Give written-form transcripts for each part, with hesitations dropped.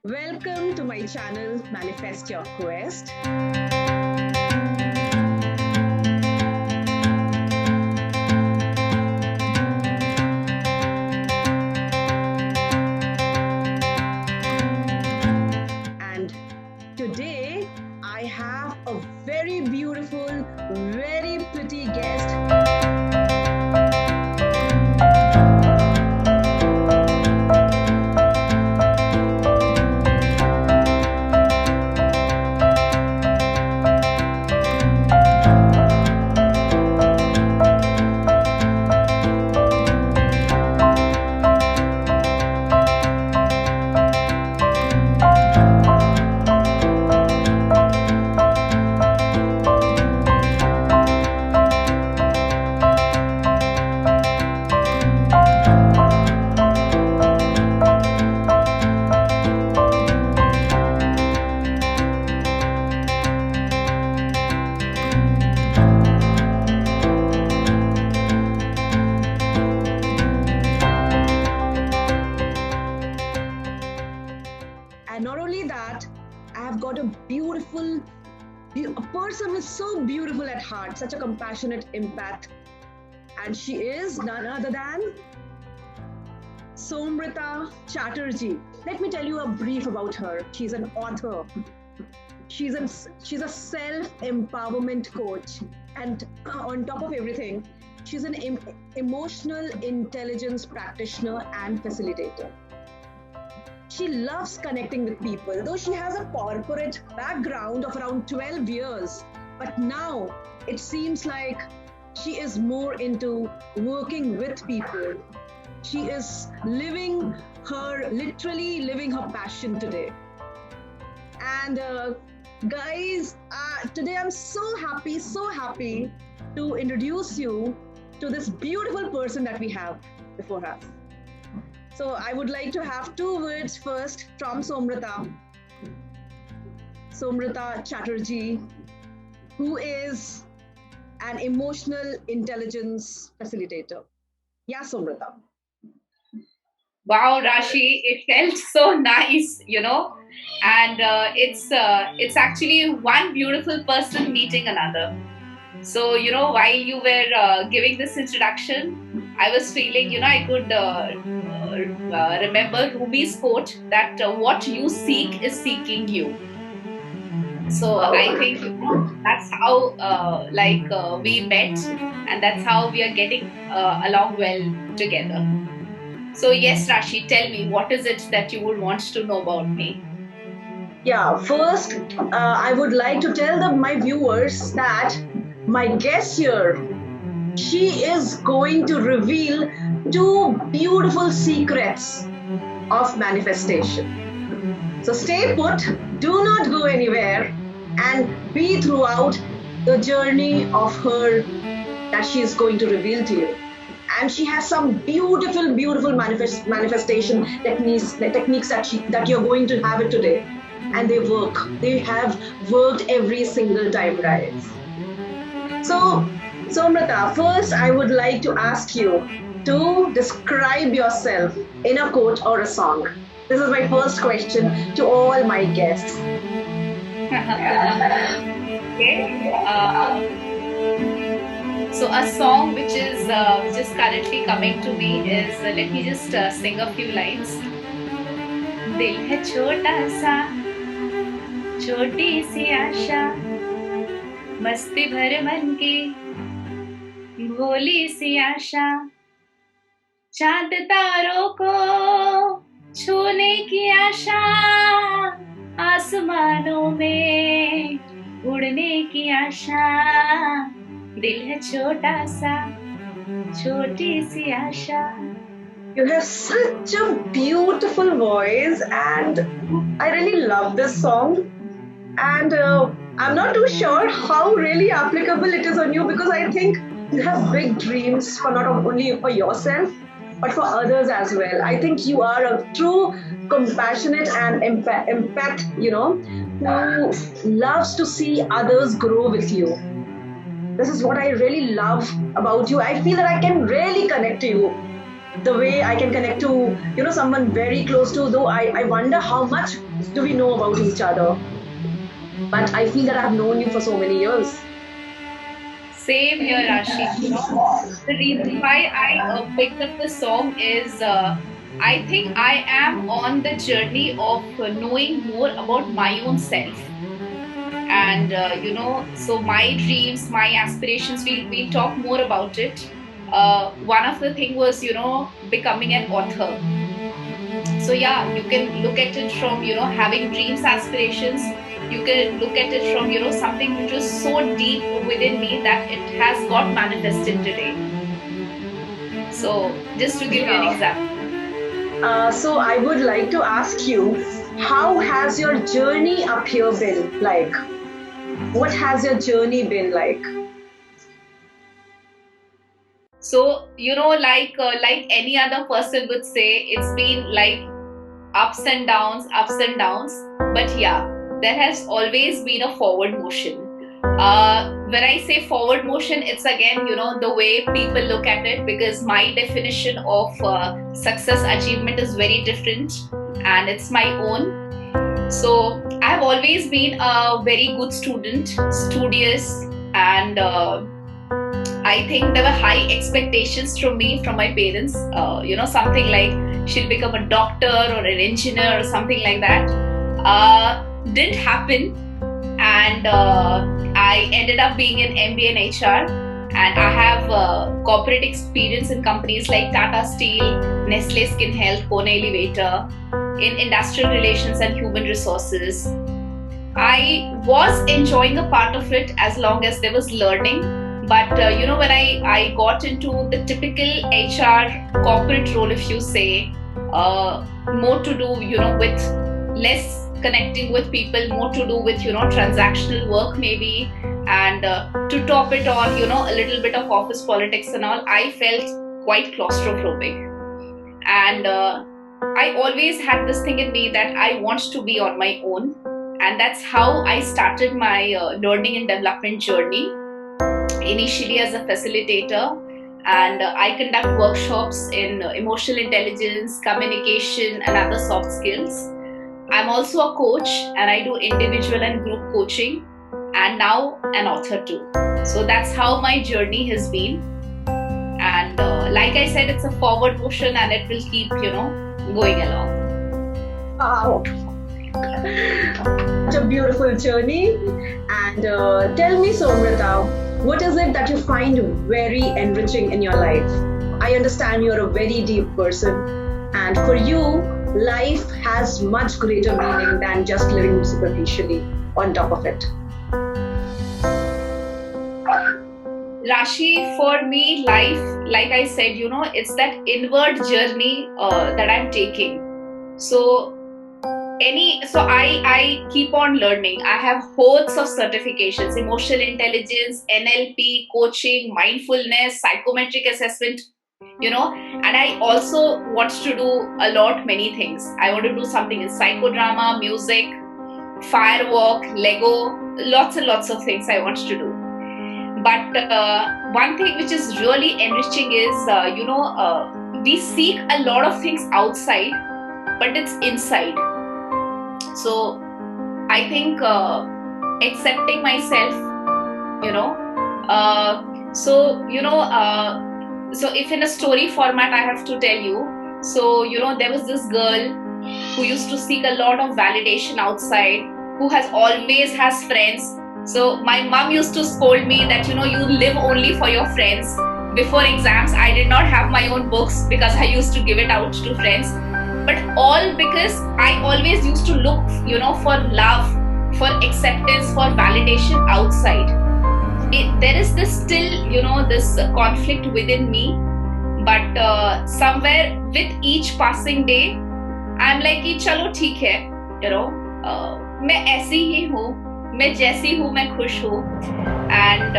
Welcome to my channel, Manifest Your Quest. And today I have a very beautiful, very pretty guest. And not only that, I have got a person who is so beautiful at heart, such a compassionate empath. And she is none other than Somrita Chatterjee. Let me tell you a brief about her. She's an author. She's a self-empowerment coach. And on top of everything, she's an emotional intelligence practitioner and facilitator. She loves connecting with people, though she has a corporate background of around 12 years. But now it seems like she is more into working with people. She is literally living her passion today. And guys, today I'm so happy to introduce you to this beautiful person that we have before us. So I would like to have two words first from Somrita Chatterjee, who is an emotional intelligence facilitator. Yeah, Somrita. Wow, Rashi, it felt so nice, and it's actually one beautiful person meeting another. So, while you were giving this introduction, I was feeling, I could remember Ruby's quote that what you seek is seeking you. So I think that's how we met, and that's how we are getting along well together. So yes, Rashi, tell me, what is it that you would want to know about me? Yeah, first, I would like to tell my viewers that my guest here, she is going to reveal two beautiful secrets of manifestation. So stay put, do not go anywhere, and be throughout the journey of her that she is going to reveal to you. And she has some beautiful manifestation techniques that you're going to have it today. And they work. They have worked every single time, guys. So, Somrita, first I would like to ask you to describe yourself in a quote or a song. This is my first question to all my guests. Okay. So a song which is currently coming to me is let me just sing a few lines. दिल है छोटा सा, छोटी सी आशा, मस्ती भरे मन की, भोली सी आशा, चांद तारों को छूने की आशा, आसमानों में उड़ने की आशा, दिल है छोटा सा, छोटी सी आशा. You have such a beautiful voice, and I really love this song. And I'm not too sure how really applicable it is on you, because I think you have big dreams for not only for yourself but for others as well. I think you are a true compassionate and empath, who loves to see others grow with you. This is what I really love about you. I feel that I can really connect to you. the way I can connect to, someone very close to, though I wonder how much do we know about each other. But I feel that I have known you for so many years. Same here, Rashi. The reason why I picked up the song is I think I am on the journey of knowing more about my own self. And so my dreams, my aspirations, we'll talk more about it. One of the thing was becoming an author. So yeah, you can look at it from having dreams, aspirations. You can look at it from something which was so deep within me that it has got manifested today. So just to give you an example. So I would like to ask you, how has your journey up here been like? What has your journey been like? So like any other person would say, it's been like ups and downs. But yeah, there has always been a forward motion. When I say forward motion, it's again the way people look at it, because my definition of success achievement is very different, and it's my own. So I've always been a very good student, studious, and I think there were high expectations from me, from my parents. Something like she'll become a doctor or an engineer or something like that. Didn't happen, and I ended up being an MBA in HR, and I have corporate experience in companies like Tata Steel, Nestle Skin Health, KONE Elevator, in industrial relations and human resources. I was enjoying a part of it as long as there was learning, but when I got into the typical HR corporate role, if you say, more to do with less connecting with people, more to do with transactional work maybe, and to top it on a little bit of office politics and all, I felt quite claustrophobic. And I always had this thing in me that I want to be on my own, and that's how I started my learning and development journey, initially as a facilitator. And I conduct workshops in emotional intelligence, communication, and other soft skills. I'm also a coach, and I do individual and group coaching, and now an author too. So that's how my journey has been. And like I said, it's a forward motion, and it will keep, going along. Wow. Such a beautiful journey. And tell me, Somrita, what is it that you find very enriching in your life? I understand you're a very deep person, and for you, life has much greater meaning than just living superficially on top of it. Rashi, for me, life, like I said, it's that inward journey that I'm taking. So I keep on learning. I have hordes of certifications: emotional intelligence, NLP, coaching, mindfulness, psychometric assessment, and I also want to do many things. I want to do something in psychodrama, music, firework, Lego, lots and lots of things I want to do. But one thing which is really enriching is, we seek a lot of things outside, but it's inside. So I think accepting myself, so if in a story format I have to tell you, so there was this girl who used to seek a lot of validation outside, who always has friends. So my mom used to scold me that you live only for your friends. Before exams, I did not have my own books because I used to give it out to friends. But all because I always used to look, for love, for acceptance, for validation outside. There is this still, this conflict within me. But somewhere with each passing day, I'm like, chalo theek hai, मैं ऐसी ही हूँ, मैं जैसी हूँ, मैं खुश हूँ. And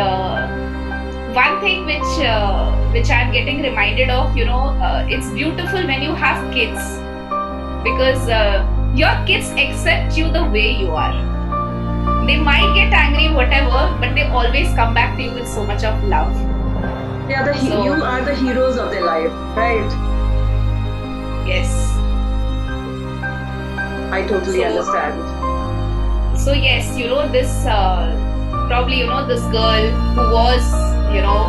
one thing which I'm getting reminded of, it's beautiful when you have kids, because your kids accept you the way you are. They might get angry, whatever, but they always come back to you with so much of love. You are the heroes of their life, right? Yes. I totally So, understand. so yes, this probably, this girl who was,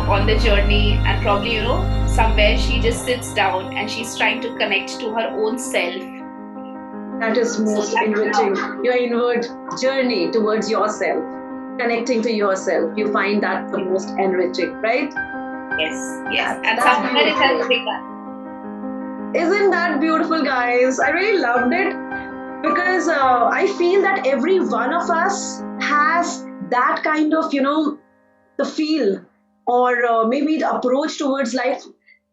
on the journey, and probably, somewhere she just sits down and she's trying to connect to her own self. That is So most that's enriching. how. Your inward journey towards yourself, connecting to yourself. You find that the most enriching, right? Yes, yes. And That's somewhere it has beautiful. begun. Isn't that beautiful, guys? I really loved it because I feel that every one of us has that kind of, the feel or maybe the approach towards life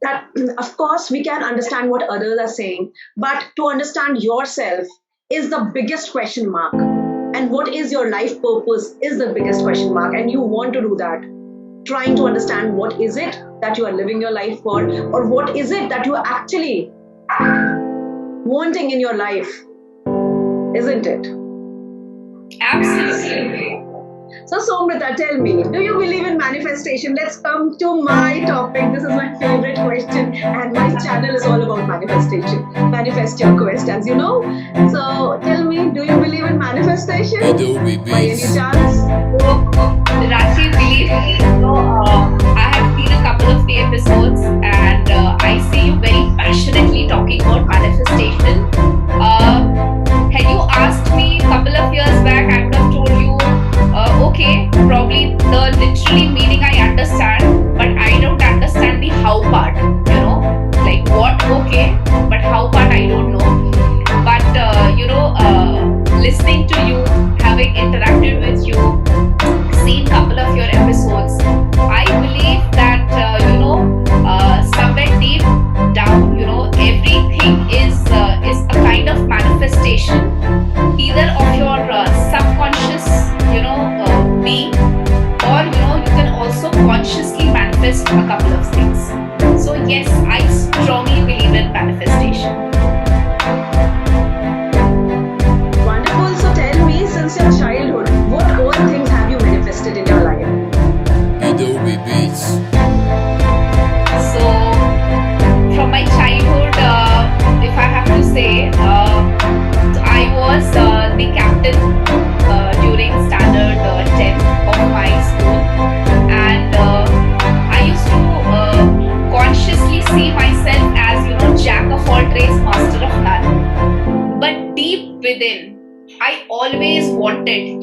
that, of course, we can understand what others are saying, but to understand yourself is the biggest question mark. And what is your life purpose is the biggest question mark. And you want to do that. Trying to understand what is it that you are living your life for, or what is it that you are actually wanting in your life, isn't it? Absolutely. So, Somrita, tell me, do you believe in manifestation? Let's come to my topic. This is my favorite question, and my channel is all about manifestation. Manifest your quest, as you know. So, tell me, do you believe in manifestation? By any chance? So, Rashi, believe me, I have seen a couple of the episodes, and I see you very passionately talking about manifestation. Had you asked me a couple of years back, I would have told you, okay, probably the literally meaning I understand, but I don't understand the how part, like what, okay, but how part I don't know. But, listening to you, having interacted with you, seen couple of your episodes, I believe that somewhere deep down, everything is a kind of manifestation, either of your subconscious, being, or you can also consciously manifest a couple of things. So yes, I strongly believe in manifestation. Wonderful. So, tell me, since your childhood, what all things have you manifested in your life? So, from my childhood, if I have to say, I was the captain during standard 10 of my school, and I used to consciously see myself as jack of all trades, master of none. But deep within, I always wanted,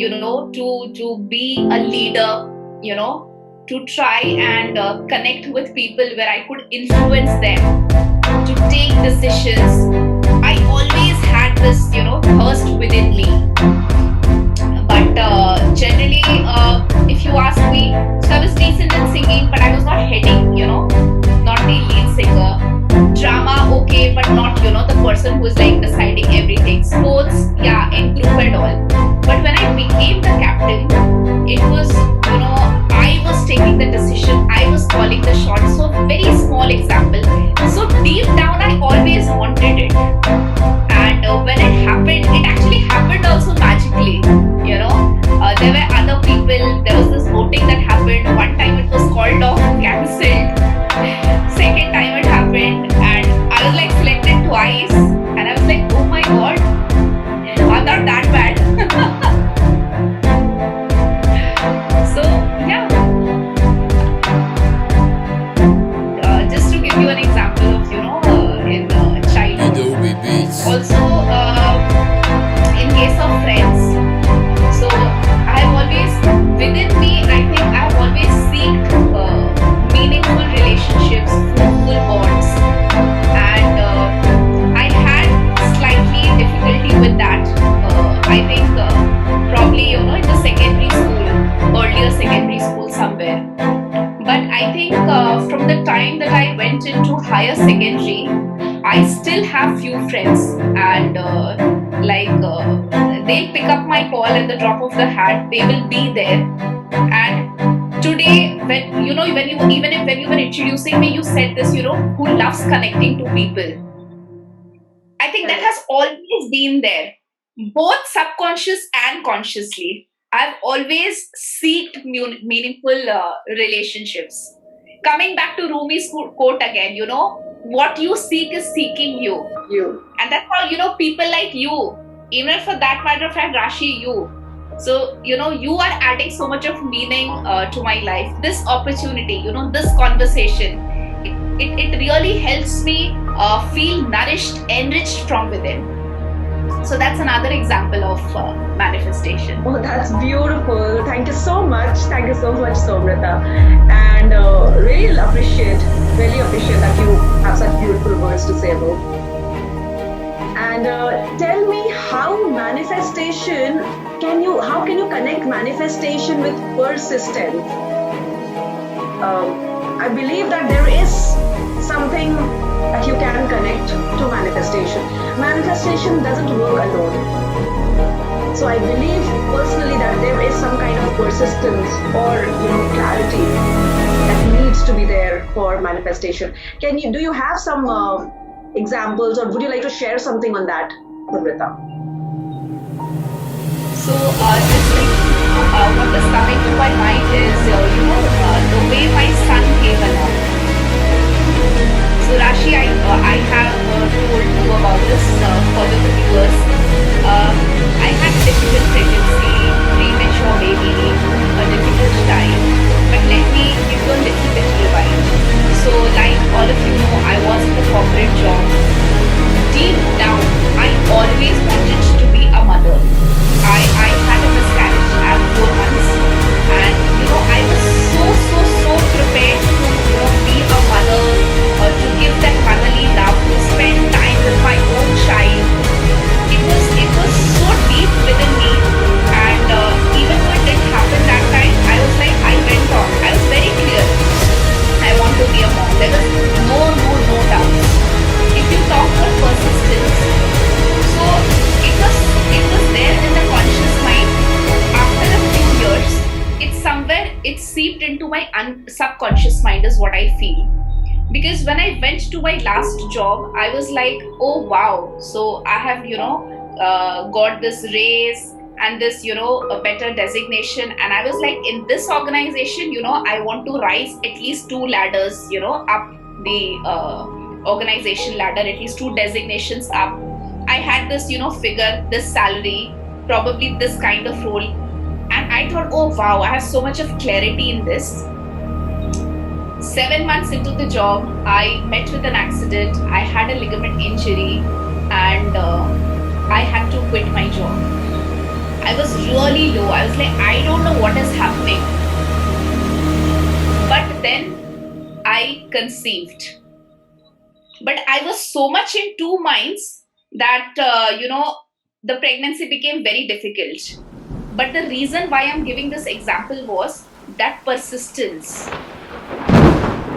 to be a leader, to try and connect with people where I could influence them, to take decisions. I always had this, thirst within me. But generally, if you ask me, so I was decent in singing, but I was not heading, not the lead singer. Drama, okay, but not, the person who's like deciding everything. Sports, yeah, in group and all. But when I became the captain, it was, I was taking the decision, I was calling the shots. So, very small example. So, deep down, I always wanted it. And when it happened, it actually happened also magically. There were other people, there was this voting that happened. One time it was called off, cancelled. Second time it happened, and I was like selected twice. And I was like, oh my god, I'm not that bad. So, yeah. Just to give you an example of, in childhood. Also, in case of friends, so I've always, within me, I think I've always seeked meaningful relationships, fruitful bonds, and I had slightly difficulty with that. I think probably, in the secondary school, earlier secondary school somewhere. But I think from the time that I went into higher secondary, I still have few friends, and they pick up my call at the drop of the hat. They will be there. And today, when you when you were introducing me, you said this, who loves connecting to people. I think that has always been there, both subconscious and consciously. I've always seeked meaningful relationships. Coming back to Rumi's quote again, what you seek is seeking you. And that's how, people like you, even for that matter of fact, Rashi, you. So, you are adding so much of meaning to my life. This opportunity, this conversation, it really helps me feel nourished, enriched from within. So that's another example of manifestation. Oh, that's beautiful. Thank you so much. Thank you so much, Somrita. And really appreciate that you have such beautiful words to say about. And tell me how manifestation how can you connect manifestation with persistence? I believe that there is something that you can connect to manifestation. Manifestation doesn't work alone. So I believe personally that there is some kind of persistence or clarity that needs to be there for manifestation. Do you have some examples, or would you like to share something on that, Somrita? So just what is coming to my mind is the way my son came along. So Rashi, I have told you about this for the viewers. I had difficult pregnancy, premature baby, a difficult time. But let me give you a little bit rewind. So like all of you know, I was in a corporate job. Deep down, I always wanted to be a mother. I had a miscarriage at 4 months, and I was so prepared to be a mother, to give that motherly love, to spend time with my own child. It was so deep within me, and even though it didn't happen that time, I was like, I went on. I was very clear. I want to be a mom. There was no doubt. If you talk about persistence, so it was there in the conscious mind. After a few years, it seeped into my subconscious mind is what I feel. Because when I went to my last job, I was like, oh wow, so I have got this raise and this a better designation, and I was like, in this organization I want to rise at least 2 ladders up the organization ladder, at least 2 designations up. I had this figure, this salary, probably this kind of role, and I thought, oh wow, I have so much of clarity in this. 7 months into the job, I met with an accident. I had a ligament injury, and I had to quit my job. I was really low. I was like, I don't know what is happening. But then I conceived. But I was so much in 2 minds that, the pregnancy became very difficult. But the reason why I'm giving this example was that persistence.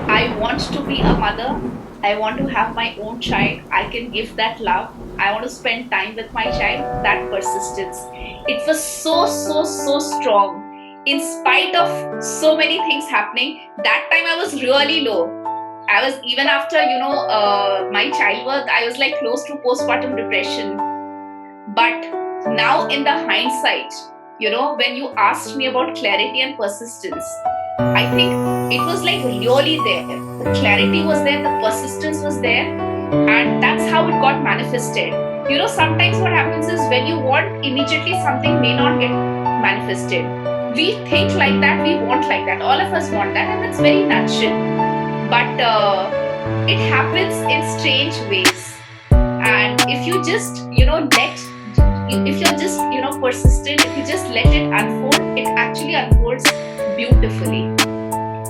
I want to be a mother. I want to have my own child. I can give that love. I want to spend time with my child. That persistence. It was so strong. In spite of so many things happening, that time I was really low. I was, even after, my childbirth, I was like close to postpartum depression. But now in the hindsight, when you asked me about clarity and persistence, I think it was like really there. The clarity was there, the persistence was there, and that's how it got manifested. Sometimes what happens is when you want immediately, something may not get manifested. We think like that, we want like that. All of us want that, and it's very natural. But it happens in strange ways. And if you just, if you're just, persistent, if you just let it unfold, it actually unfolds beautifully.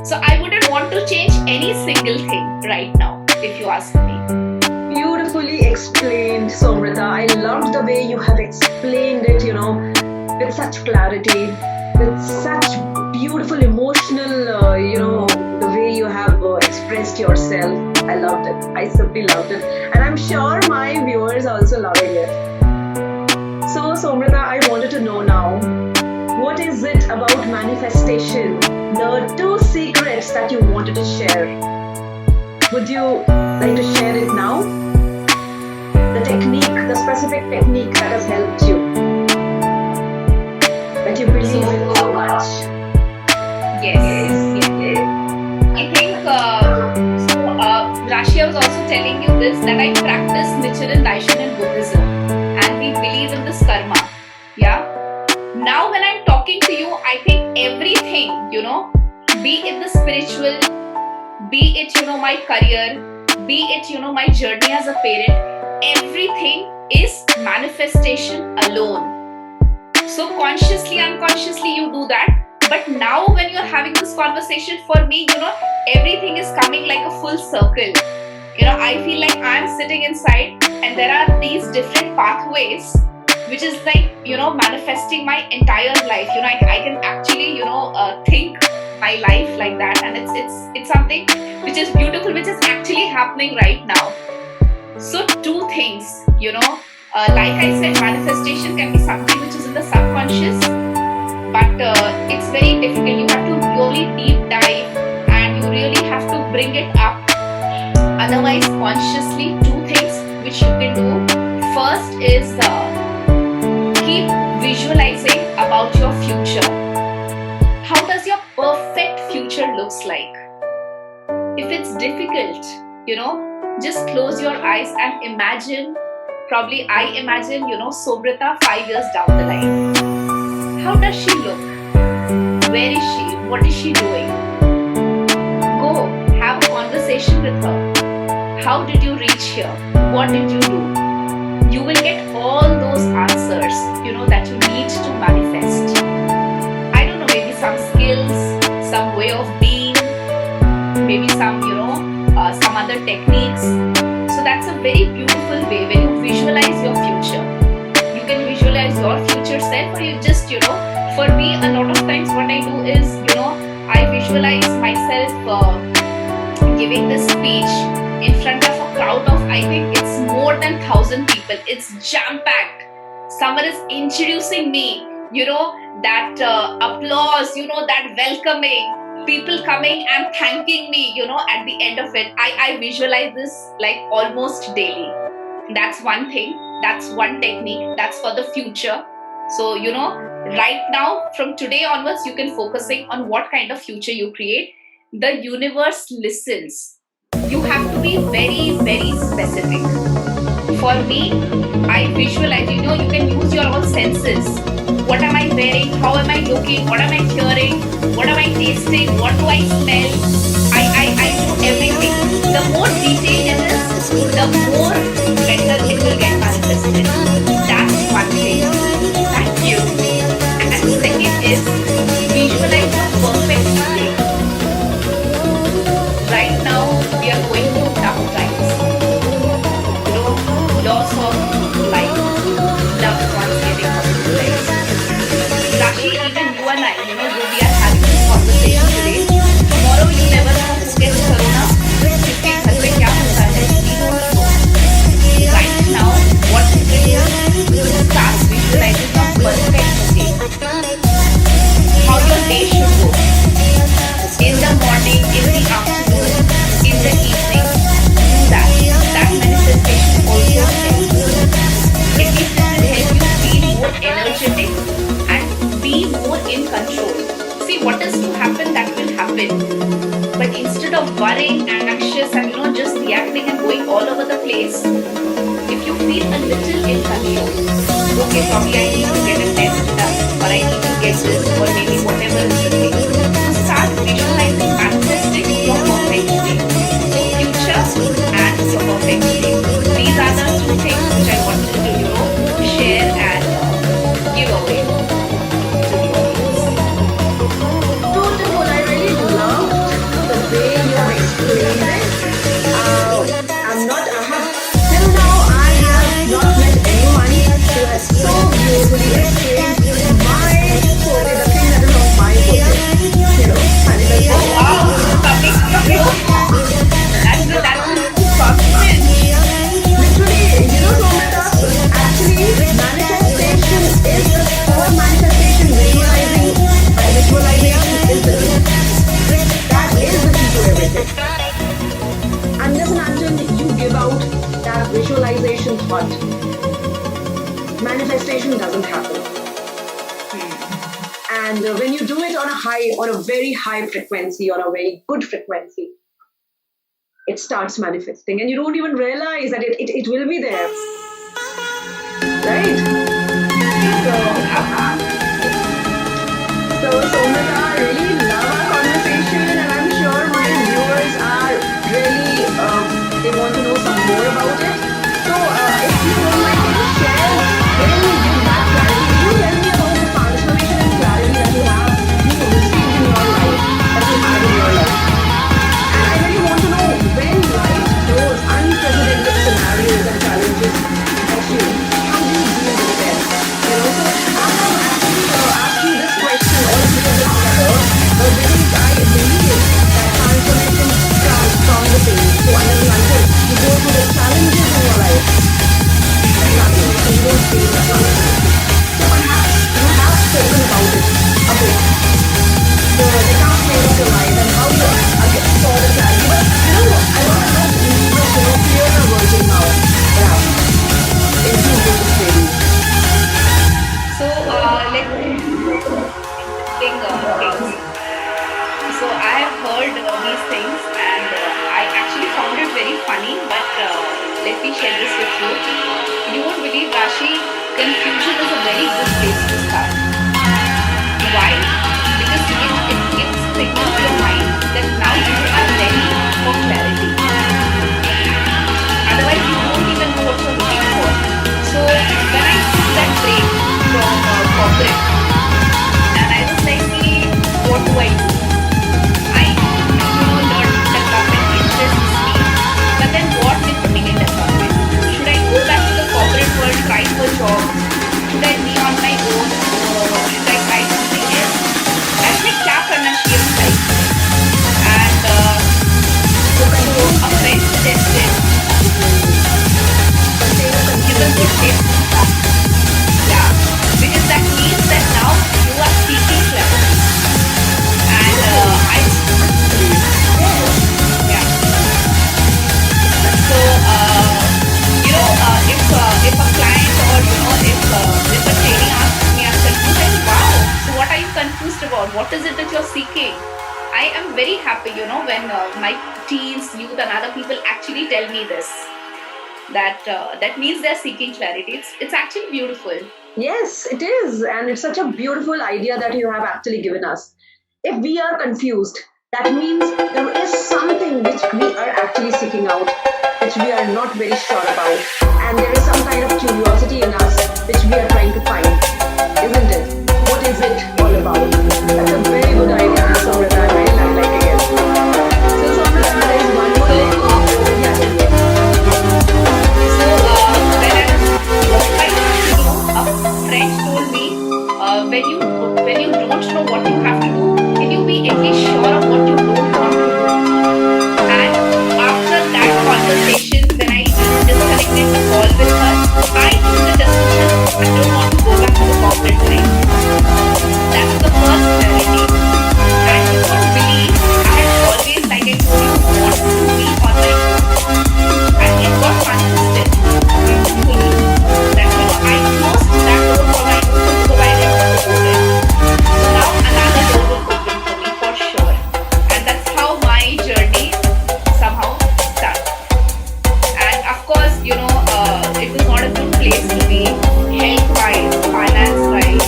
So I wouldn't want to change any single thing right now, if you ask me. Beautifully explained, Somrita. I loved the way you have explained it, with such clarity, with such beautiful emotional, the way you have expressed yourself. I loved it. I simply loved it. And I'm sure my viewers are also loving it. So, Somrita, I wanted to know now, what is it about manifestation? The 2 secrets that you wanted to share. Would you like to share it now? The technique, the specific technique that has helped you, that you believe in so much. Yes. I think, Rashi, I was also telling you this, that I practice Nichiren Daishin in Buddhism, and we believe in this karma. Yeah. Now when I'm talking to you, I think everything, be it the spiritual, be it, my career, be it, my journey as a parent, everything is manifestation alone. So consciously, unconsciously you do that. But now when you're having this conversation, for me, everything is coming like a full circle. I feel like I'm sitting inside and there are these different pathways, which is like, manifesting my entire life. I can actually, think my life like that, and it's something which is beautiful, which is actually happening right now. So two things, like I said, manifestation can be something which is in the subconscious, but it's very difficult. You have to really deep dive and you really have to bring it up. Otherwise, consciously, two things which you can do. First is keep visualizing about your future. How does your perfect future looks like? If it's difficult, just close your eyes and imagine. Probably I imagine, Somrita 5 years down the line. How does she look? Where is she? What is she doing? Go have a conversation with her. How did you reach here? What did you do? You will get all those answers, that you need to manifest. I don't know, maybe some skills, some way of being, maybe some, some other techniques. So that's a very beautiful way when you visualize your future. You can visualize your future self, or you just, for me, a lot of times what I do is, I visualize myself giving this speech in front of a crowd of, I think it's more than 1,000 people. It's jam-packed. Someone is introducing me, that applause, that welcoming. People coming and thanking me, at the end of it. I visualize this like almost daily. That's one thing. That's one technique. That's for the future. So, right now, from today onwards, you can focusing on what kind of future you create. The universe listens. You have to be very, very specific. For me, I visualize, you can use your own senses. What am I wearing? How am I looking? What am I hearing? What am I tasting? What do I smell? I do everything. The more detailed it is, the more better it will get manifested. That's one thing. Thank you. And second is visualize your perfect day. Right now, we are going through tough times. Loss of life, loved ones getting hospitalized. Rashi, even you and I, we are having this conversation today. Tomorrow, you never know who gets corona. किसके घर पे क्या होता है? We don't know. Right now, what you can do is start visualizing your perfect day. How your day should go. In the morning, in the afternoon, in the evening, do that. That manifestation also helps. At least it will help you feel more energetic and be more in control. See, what is to happen, that will happen. But instead of worrying, anxious, and just reacting and going all over the place, if you feel a little in control, okay, probably I need to get a test done, or I need to get this, or maybe whatever is the thing. Start visualizing, manifesting your perfect day. So future and your perfect day. These are the two things which I wanted to, share and give away to the audience. Beautiful. I really loved the way you have explained it. Till now, I have not met anyone who has so beautifully explained the thing that is of my focus. Manifestation. Oh wow, coming from you. That's a compliment. Literally, Somrita, actually, manifestation is the core manifestation. Visualization is the that is the key to everything. Unless and until you give out that visualization thought, manifestation doesn't happen. And when you do it on a very high frequency, on a very good frequency, it starts manifesting, and you don't even realize that it will be there, right? So, Somrita, I really love our conversation, and I'm sure my viewers are really they want to know some more about it. So, if you don't mind, can you share when you give that clarity? Can you tell me about the transformation and clarity that you received in your life, that you had in your life? And I really want to know when life throws unprecedented scenarios and challenges at you, how do you deal with them? So I have actually asked you this question all together, because I believe that transformation comes from the pain. So until you go through the challenges in your life, the transformation, you don't feel the transformation. So perhaps you have spoken about it a bit, the tough phase of your life and how you again saw the clarity. But I want to know much clearer version now, perhaps, in few minutes maybe. Let me interesting things. So I have heard these things, and I actually found it very funny. But let me share this with you. You won't believe, Rashi, confusion is a very good place to start. Why? Because it signals your mind that now you are ready for clarity. Otherwise, you won't even know what you're looking for. So when I took that break from corporate, and I was like, "Hey, what do I do?" I, learned development interests me, but then what is putting in development? Should I go back to the corporate world, try for jobs? Should I be on my own, or should I try something else? I was like, क्या करना चाहिए उस life में? And so a friend suggested, give a good tip. Yeah, because that means that now you are seeking clarity. And yeah. So, if a client or, if a trainee asks me, I'm confused, I say, wow, so what are you confused about? What is it that you're seeking? I am very happy, when my teens, youth and other people actually tell me this. That means they're seeking clarity. It's actually beautiful. Yes, it is. And it's such a beautiful idea that you have actually given us. If we are confused, that means there is something which we are actually seeking out, which we are not very sure about. And there is some kind of curiosity in us which we are trying to find, isn't it? What is it all about? That's a very good idea, Somrita. I really like it. So, Somrita, there is one more thing. Yeah. So, when I was trying to do, a friend told me, when you don't know what you have to do, can you be at least sure of what you don't want to do? And after that conversation, when I disconnected the call with her, I took the decision I don't want to go back to the corporate life. That's the first clarity. And you won't believe, I had always, like I told you, wanted to be on my own. And it got consistent beautifully that I closed that door for my own, so I didn't open it. So now another door will open for me for sure. And that's how my journey somehow starts. And of course, it was not a good place to be health-wise, finance-wise,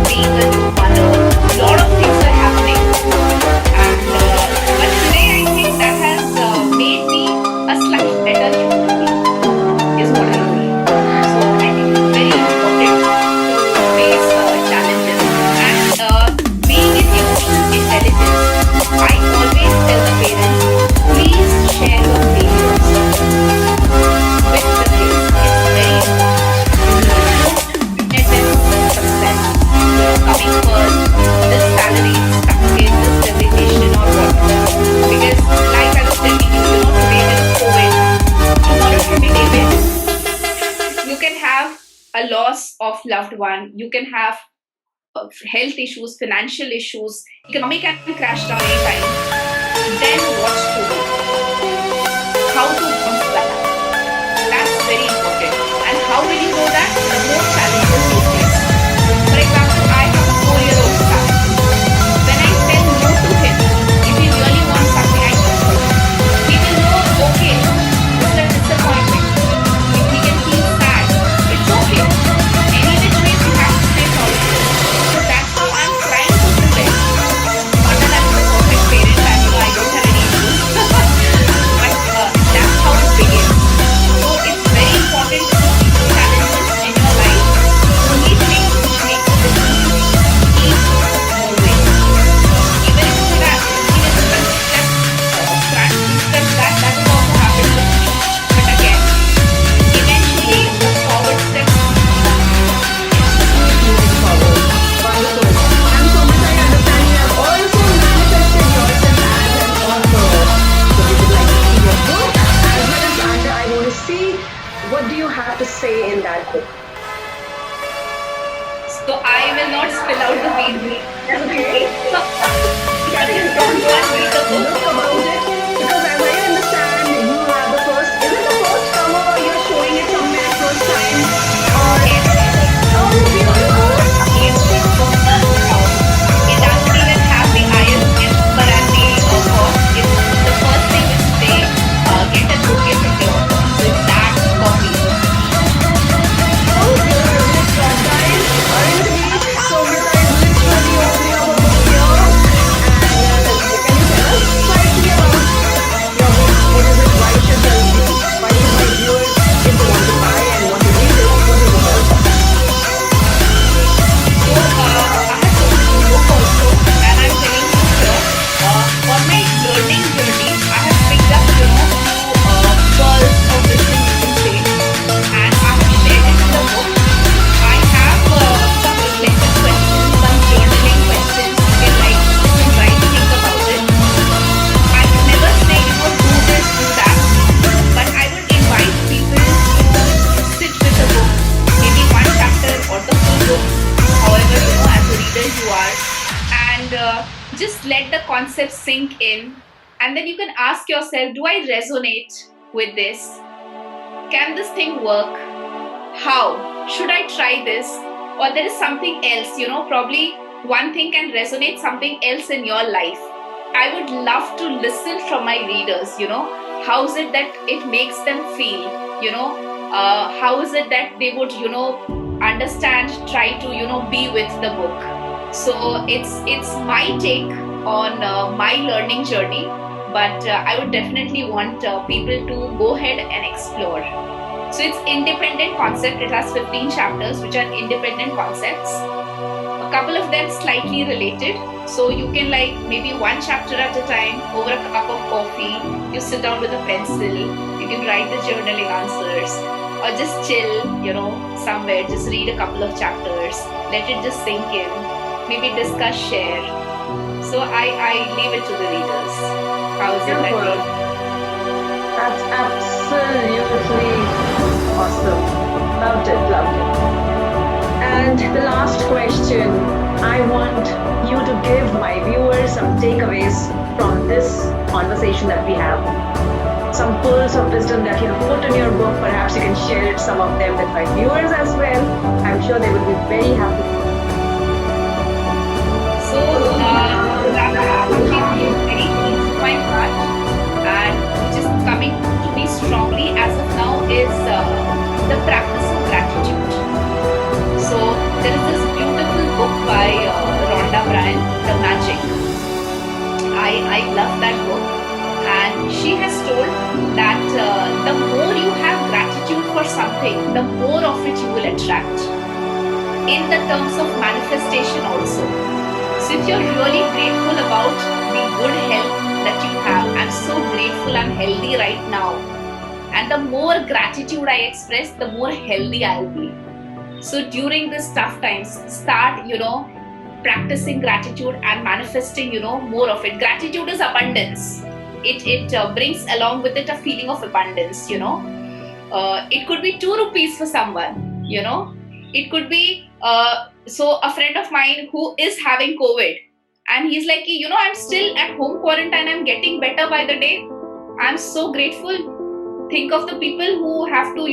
being a new mother. A lot of things are happening. And but today I think that has made me a slightly better human being, is what I feel. So I think it's very important to face challenges. And being in emotional intelligence, I always tell the parents, please share your failures with the kids. It's very important. Don't let them success. Coming first, this salary is stuck in this designation or what. Because like I was telling you, today with COVID, tomorrow can be David. You can have a loss of loved one. You can have health issues, financial issues, economic can crash down anytime. Then what to do? How to bounce back? That's very important. And how will you know that? The more challenges you face. For example, I have a 4-year-old son. When I tell no to him, if he really wants something, I give him. What do you have to say in that book? So I will not spill out the bean. That's okay. Because you don't want me the book. Look about it, because as I understand, you have the first. Is it the first cover, or you're showing it somewhere first time? Or oh, beautiful. It doesn't even have the ISBN number and the cost. It's the first thing which they get a book is secure. So it's that copy. Oh, beautiful stuff, guys. Aren't we? Somrita is literally opening up a book here. And can you tell us slightly about your book? What is it? Why should my viewers, if they want to buy and want to read it, what is it about? So I have chosen the book also, and I'm telling you here, for my learning journey, I have picked up, pearls of wisdom, you can say, and I have shared it in the book. I have some reflective questions, some journaling questions. You can write, think about it. I would never say, do this, do that, but I would invite people to sit with the book, maybe one chapter or the full book, however, as a reader you are, and just let the concept sink in, and then you can ask yourself, do I resonate with this? Can this thing work? How? Should I try this? Or there is something else, probably one thing can resonate something else in your life. I would love to listen from my readers, how is it that it makes them feel, how is it that they would, understand, try to, be with the book. So it's my take on my learning journey, but I would definitely want people to go ahead and explore. So it's independent concept. It has 15 chapters which are independent concepts. A couple of them slightly related. So you can maybe one chapter at a time over a cup of coffee. You sit down with a pencil. You can write the journaling answers. Or just chill, somewhere. Just read a couple of chapters. Let it just sink in. Maybe discuss, share. So I leave it to the readers. How is it that way? That's absolutely awesome. Loved it. And the last question, I want you to give my viewers some takeaways from this conversation that we have. Some pearls of wisdom that you have put in your book. Perhaps you can share some of them with my viewers as well. I'm sure they will be very happy. So, very close to my heart, and which is coming to me strongly as of now is the practice of gratitude. So there is this beautiful book by Rhonda Byrne, The Magic. I love that book, and she has told that the more you have gratitude for something, the more of it you will attract. In the terms of manifestation also. So if you're really grateful about the good health that you have, I'm so grateful I'm healthy right now. And the more gratitude I express, the more healthy I'll be. So during these tough times, start, practicing gratitude and manifesting, more of it. Gratitude is abundance. It brings along with it a feeling of abundance, It could be 2 rupees for someone, It could be, so a friend of mine who is having COVID, and he's like, I'm still at home quarantine, I'm getting better by the day. I'm so grateful. Think of the people who have to,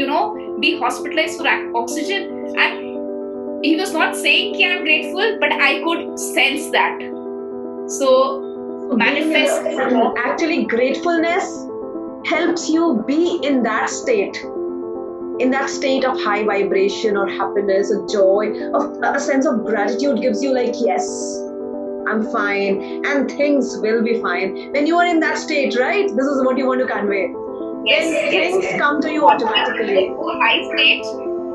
be hospitalized for oxygen. And he was not saying that I'm grateful, but I could sense that. So manifest. Actually, gratefulness helps you be in that state of high vibration or happiness or joy, of a sense of gratitude gives you yes, I'm fine and things will be fine. When you are in that state, right? This is what you want to convey. Then things come to you automatically. High state,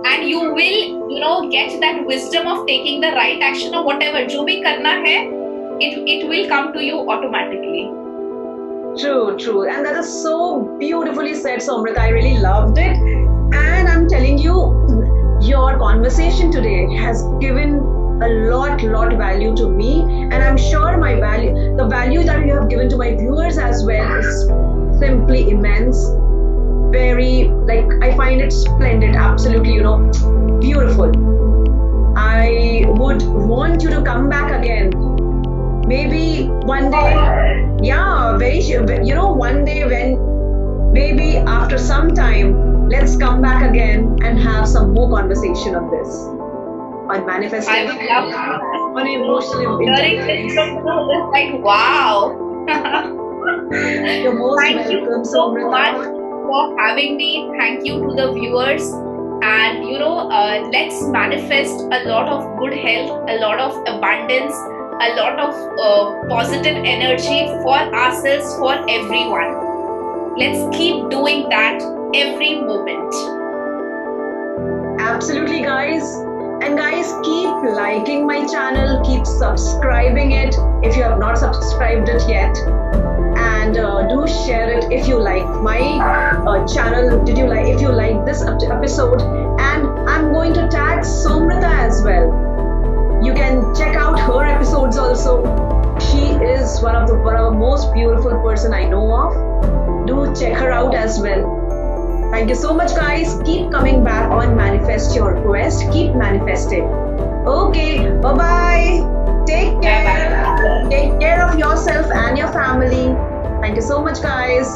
and you will, get that wisdom of taking the right action or whatever. Jo bhi karna hai, it will come to you automatically. True. And that is so beautifully said, Somrita. I really loved it. And I'm telling you, your conversation today has given a lot value to me. And I'm sure the value that you have given to my viewers as well is simply immense. very, like, I find it splendid, absolutely, beautiful. I would want you to come back again. Maybe one day, yeah, one day when, maybe after some time, let's come back again and have some more conversation on this, on manifesting, I would love that. on emotional Hearing this from you is like, wow. You're most Thank you welcome, so Somrita. much for having me. Thank you to the viewers. And let's manifest a lot of good health, a lot of abundance, a lot of positive energy for ourselves, for everyone. Let's keep doing that every moment. Absolutely, guys. And guys, keep liking my channel, keep subscribing it if you have not subscribed it yet, and do share it if you like my channel. If you like this episode, and I'm going to tag Somrita as well. You can check out her episodes also. She is one of the most beautiful person I know of. Do check her out as well. Thank you so much, guys. Keep coming back on Manifest Your Quest. Keep manifesting. Okay, bye-bye. Take care. Bye-bye. Take care of yourself and your family. Thank you so much, guys.